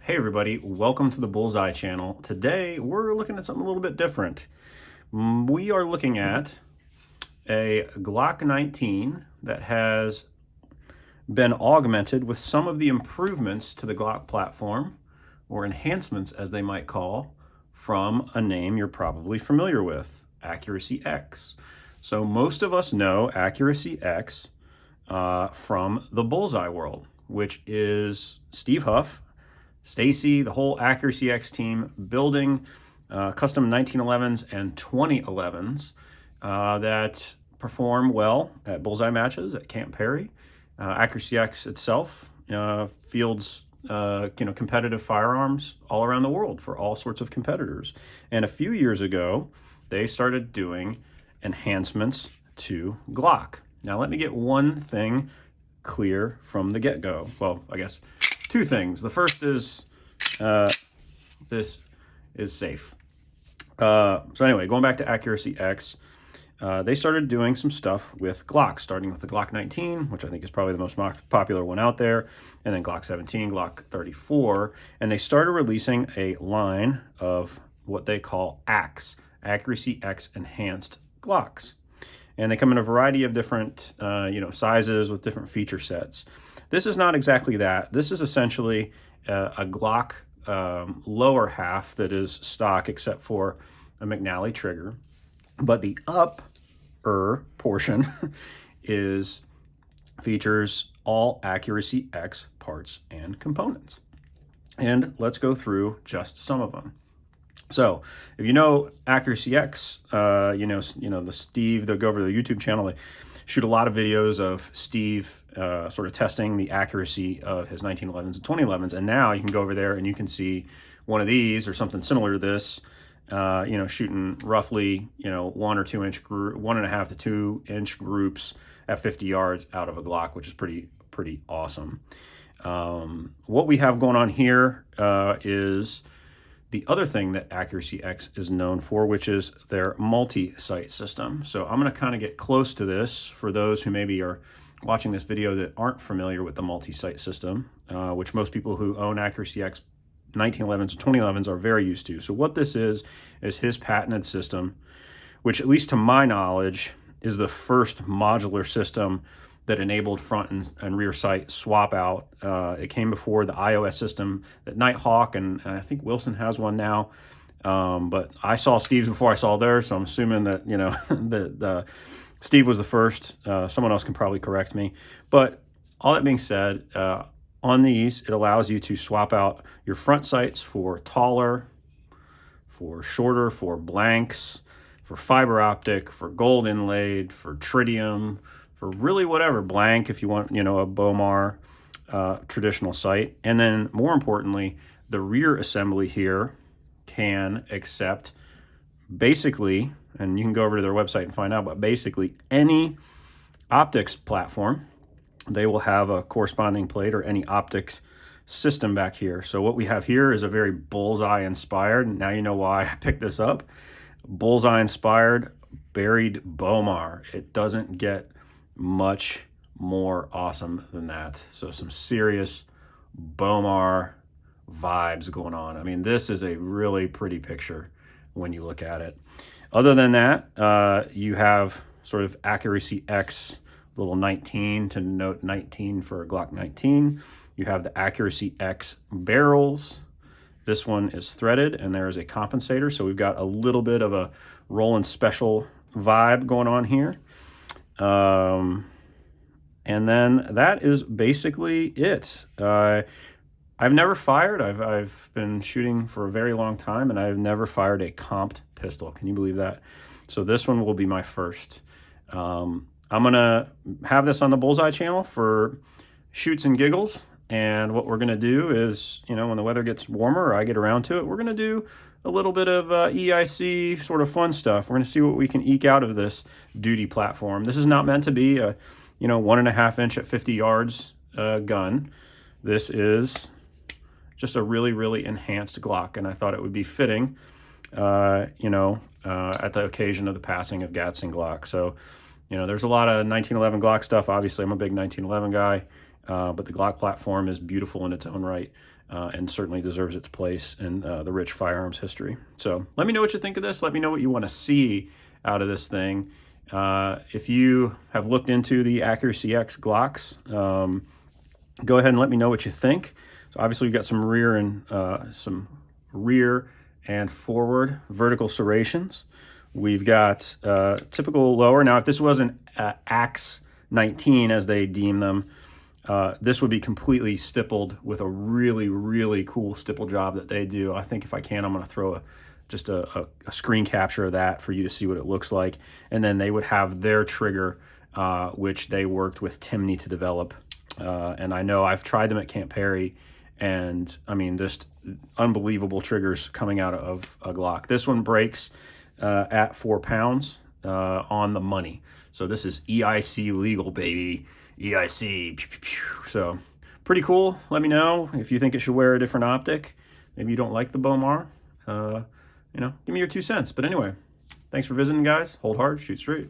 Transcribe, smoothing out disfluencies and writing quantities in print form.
Hey everybody, welcome to the Bullseye channel. Today we're looking at something a little bit different. We are looking at a Glock 19 that has been augmented with some of the improvements to the Glock platform, or enhancements as they might call, from a name you're probably familiar with, Accuracy X. So most of us know Accuracy X from the Bullseye world, which is Steve Huff, Stacy, the whole Accuracy X team building custom 1911s and 2011s that perform well at Bullseye matches at Camp Perry. Accuracy X itself fields competitive firearms all around the world for all sorts of competitors. And a few years ago, they started doing enhancements to Glock. Now, let me get one thing clear from the get-go. Well, I guess two things. The first is this is safe. So anyway, going back to Accuracy X, they started doing some stuff with Glock, starting with the Glock 19, which I think is probably the most popular one out there, and then Glock 17, Glock 34, and they started releasing a line of what they call AX, Accuracy X Enhanced Glocks. And they come in a variety of different sizes with different feature sets. This is not exactly that. This is essentially a Glock lower half that is stock except for a McNally trigger. But the upper portion features all Accuracy X parts and components. And let's go through just some of them. So if you know Accuracy X, the Steve, they'll go over to the YouTube channel. They shoot a lot of videos of Steve sort of testing the accuracy of his 1911s and 2011s. And now you can go over there and you can see one of these or something similar to this, shooting roughly, 1.5 to 2 inch groups at 50 yards out of a Glock, which is pretty awesome. What we have going on here is the other thing that Accuracy X is known for, which is their multi-sight system. So I'm going to kind of get close to this for those who maybe are watching this video that aren't familiar with the multi-sight system, which most people who own Accuracy X 1911s and 2011s are very used to. So what this is his patented system, which at least to my knowledge is the first modular system that enabled front and rear sight swap out. It came before the iOS system that Nighthawk and I think Wilson has one now. But I saw Steve's before I saw theirs, so I'm assuming that the Steve was the first. Someone else can probably correct me. But all that being said, on these, it allows you to swap out your front sights for taller, for shorter, for blanks, for fiber optic, for gold inlaid, for tritium, for really whatever, blank if you want, a Bomar traditional sight. And then more importantly, the rear assembly here can accept basically, and you can go over to their website and find out, but basically any optics platform, they will have a corresponding plate or any optics system back here. So what we have here is a very Bullseye inspired, and now you know why I picked this up, Bullseye inspired buried Bomar. It doesn't get much more awesome than that. So some serious Bomar vibes going on. I mean, this is a really pretty picture when you look at it. Other than that, you have sort of Accuracy X little 19 to note 19 for a Glock 19. You have the Accuracy X barrels. This one is threaded and there is a compensator. So we've got a little bit of a Roland Special vibe going on here. And then that is basically it. I've never fired. I've been shooting for a very long time and I've never fired a comped pistol. Can you believe that? So this one will be my first. I'm gonna have this on the Bullseye channel for shoots and giggles. And what we're gonna do is, when the weather gets warmer or I get around to it, we're gonna do a little bit of EIC sort of fun stuff. We're gonna see what we can eke out of this duty platform. This is not meant to be a 1.5 inch at 50 yards gun. This is just a really, really enhanced Glock, and I thought it would be fitting, at the occasion of the passing of Gatson Glock. So, there's a lot of 1911 Glock stuff. Obviously, I'm a big 1911 guy, but the Glock platform is beautiful in its own right. and certainly deserves its place in the rich firearms history. So let me know what you think of this. Let me know what you want to see out of this thing. If you have looked into the Accuracy X Glocks, go ahead and let me know what you think. So obviously we've got some rear and forward vertical serrations. We've got typical lower. Now, if this wasn't Axe 19, as they deem them, this would be completely stippled with a really, really cool stipple job that they do. I think if I can, I'm going to throw just a screen capture of that for you to see what it looks like. And then they would have their trigger, which they worked with Timney to develop. And I know I've tried them at Camp Perry, and I mean, just unbelievable triggers coming out of a Glock. This one breaks at 4 pounds on the money. So this is EIC legal, baby. EIC. Pew, pew, pew. So pretty cool. Let me know if you think it should wear a different optic. Maybe you don't like the Bomar. Give me your 2 cents. But anyway, thanks for visiting, guys. Hold hard, shoot straight.